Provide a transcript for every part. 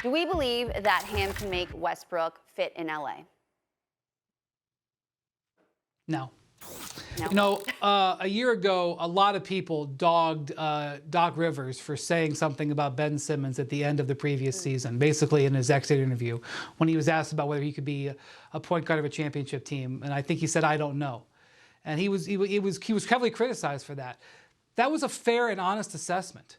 Do we believe that Ham can make Westbrook fit in LA? No. No. You know, a year ago, a lot of people dogged Doc Rivers for saying something about Ben Simmons at the end of the previous season, basically in his exit interview, when he was asked about whether he could be a point guard of a championship team, and I think he said, "I don't know," and he was heavily criticized for that. That was a fair and honest assessment.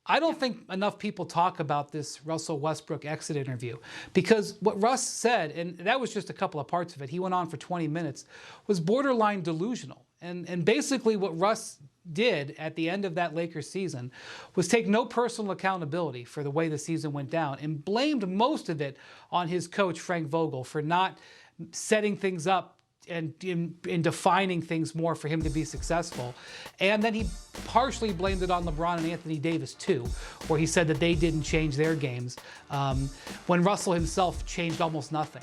I don't think enough people talk about this Russell Westbrook exit interview, because what Russ said, and that was just a couple of parts of it, he went on for 20 minutes, was borderline delusional. And basically what Russ did at the end of that Lakers season was take no personal accountability for the way the season went down and blamed most of it on his coach, Frank Vogel, for not setting things up and in defining things more for him to be successful. And then he partially blamed it on LeBron and Anthony Davis too, where he said that they didn't change their games when Russell himself changed almost nothing.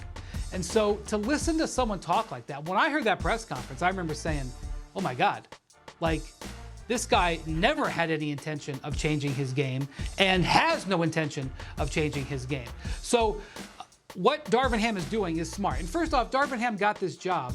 And so to listen to someone talk like that, when I heard that press conference, I remember saying, oh my God, like, this guy never had any intention of changing his game and has no intention of changing his game. So what Darvin Ham is doing is smart. And first off, Darvin Ham got this job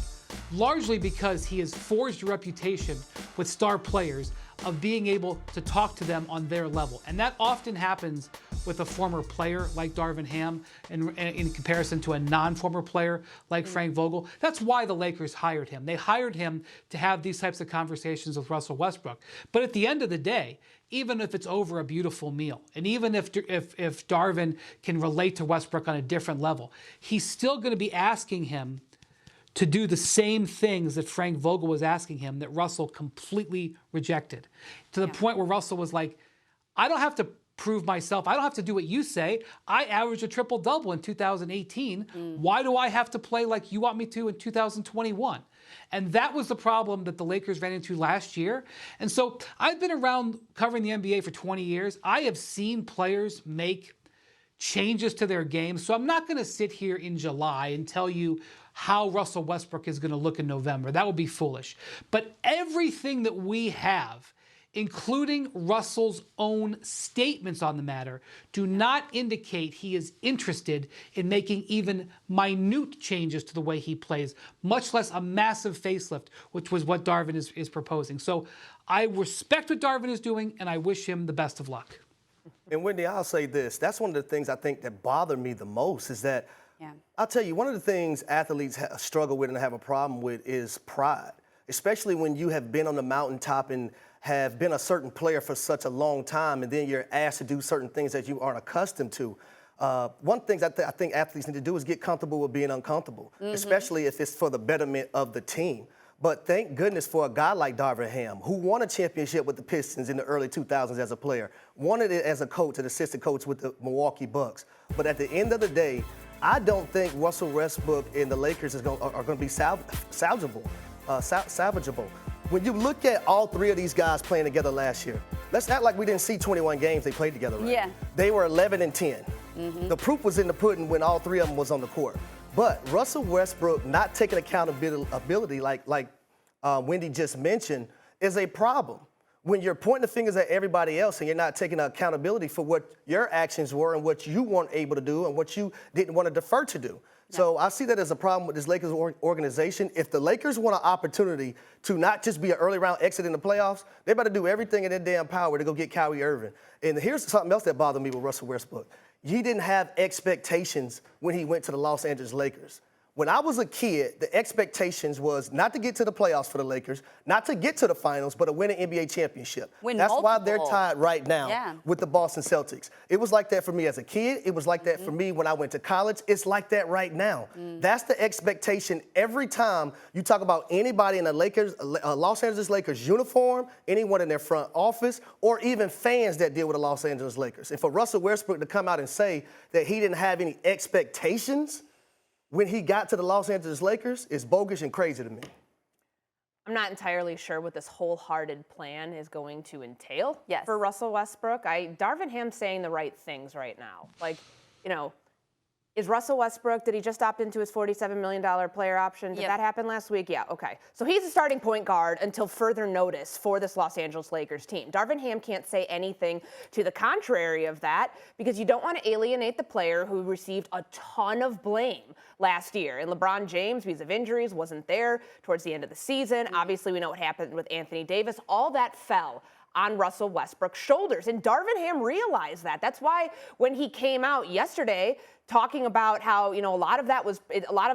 largely because he has forged a reputation with star players of being able to talk to them on their level. And that often happens with a former player like Darvin Ham in comparison to a non-former player like Frank Vogel. That's why the Lakers hired him. They hired him to have these types of conversations with Russell Westbrook. But at the end of the day, even if it's over a beautiful meal, and even if Darvin can relate to Westbrook on a different level, he's still going to be asking him to do the same things that Frank Vogel was asking him that Russell completely rejected. To the point where Russell was like, I don't have to prove myself. I don't have to do what you say. I averaged a triple-double in 2018. Why do I have to play like you want me to in 2021? And that was the problem that the Lakers ran into last year. And so I've been around covering the NBA for 20 years. I have seen players make changes to their game. So I'm not going to sit here in July and tell you how Russell Westbrook is going to look in November. That would be foolish. But everything that we have, including Russell's own statements on the matter, do not indicate he is interested in making even minute changes to the way he plays, much less a massive facelift, which was what Darvin is proposing. So I respect what Darvin is doing, and I wish him the best of luck. And Wendy, I'll say this. That's one of the things I think that bother me the most is that, I'll tell you, one of the things athletes struggle with and have a problem with is pride, especially when you have been on the mountaintop and have been a certain player for such a long time, and then you're asked to do certain things that you aren't accustomed to. One thing I think athletes need to do is get comfortable with being uncomfortable, especially if it's for the betterment of the team. But thank goodness for a guy like Darvin Ham, who won a championship with the Pistons in the early 2000s as a player, wanted it as a coach, an assistant coach with the Milwaukee Bucks. But at the end of the day, I don't think Russell Westbrook and the Lakers are going to be salvageable. When you look at all three of these guys playing together last year, let's act like we didn't see 21 games they played together, right? Yeah. They were 11 and 10. The proof was in the pudding when all three of them was on the court. But Russell Westbrook not taking accountability like Wendy just mentioned is a problem. When you're pointing the fingers at everybody else and you're not taking accountability for what your actions were and what you weren't able to do and what you didn't want to defer to do. So I see that as a problem with this Lakers organization. If the Lakers want an opportunity to not just be an early round exit in the playoffs, they better do everything in their damn power to go get Kyrie Irving. And here's something else that bothered me with Russell Westbrook. He didn't have expectations when he went to the Los Angeles Lakers. When I was a kid, the expectations was not to get to the playoffs for the Lakers, not to get to the finals, but to win an NBA championship. That's why they're tied right now with the Boston Celtics. It was like that for me as a kid. It was like that for me when I went to college. It's like that right now. That's the expectation every time you talk about anybody in the Lakers, Los Angeles Lakers uniform, anyone in their front office, or even fans that deal with the Los Angeles Lakers. And for Russell Westbrook to come out and say that he didn't have any expectations when he got to the Los Angeles Lakers is bogus and crazy to me. I'm not entirely sure what this wholehearted plan is going to entail for Russell Westbrook. Darvin Ham's saying the right things right now. Like, you know, Is Russell Westbrook, did he just opt into his $47 million player option? Did that happen last week? Yeah, okay. So he's a starting point guard until further notice for this Los Angeles Lakers team. Darvin Ham can't say anything to the contrary of that because you don't want to alienate the player who received a ton of blame last year. And LeBron James, because of injuries, wasn't there towards the end of the season. Obviously, we know what happened with Anthony Davis. All that fell on Russell Westbrook's shoulders. And Darvin Ham realized that. That's why when he came out yesterday talking about how, a lot of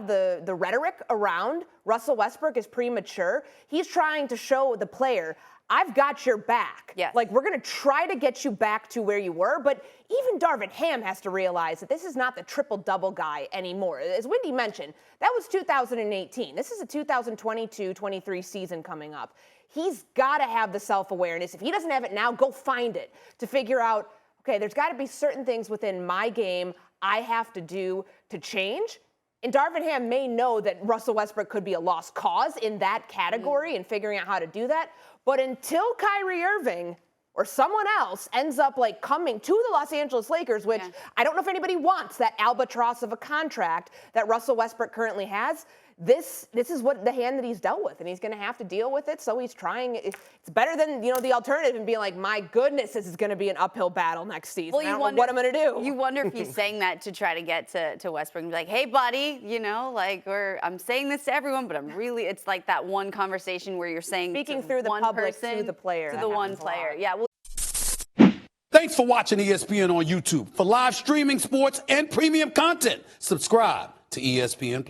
the rhetoric around Russell Westbrook is premature, he's trying to show the player, I've got your back. Yes. Like, we're going to try to get you back to where you were. But even Darvin Ham has to realize that this is not the triple-double guy anymore. As Wendy mentioned, that was 2018. This is a 2022-23 season coming up. He's got to have the self-awareness. If he doesn't have it now, go find it to figure out, okay, there's got to be certain things within my game I have to do to change. And Darvin Ham may know that Russell Westbrook could be a lost cause in that category and figuring out how to do that. But until Kyrie Irving or someone else ends up coming to the Los Angeles Lakers, which I don't know if anybody wants, that albatross of a contract that Russell Westbrook currently has, this is what the hand that he's dealt with, and he's going to have to deal with it. So he's trying. It's better than the alternative and being like, my goodness, this is going to be an uphill battle next season. Well, I don't know what I'm going to do. You wonder if he's saying that to try to get to Westbrook and be like, hey, buddy, I'm saying this to everyone, but it's like that one conversation where you're saying speaking through the one public person, to the player. To the one player. Yeah. Well, Thanks for watching ESPN on YouTube. For live streaming sports and premium content, subscribe to ESPN+.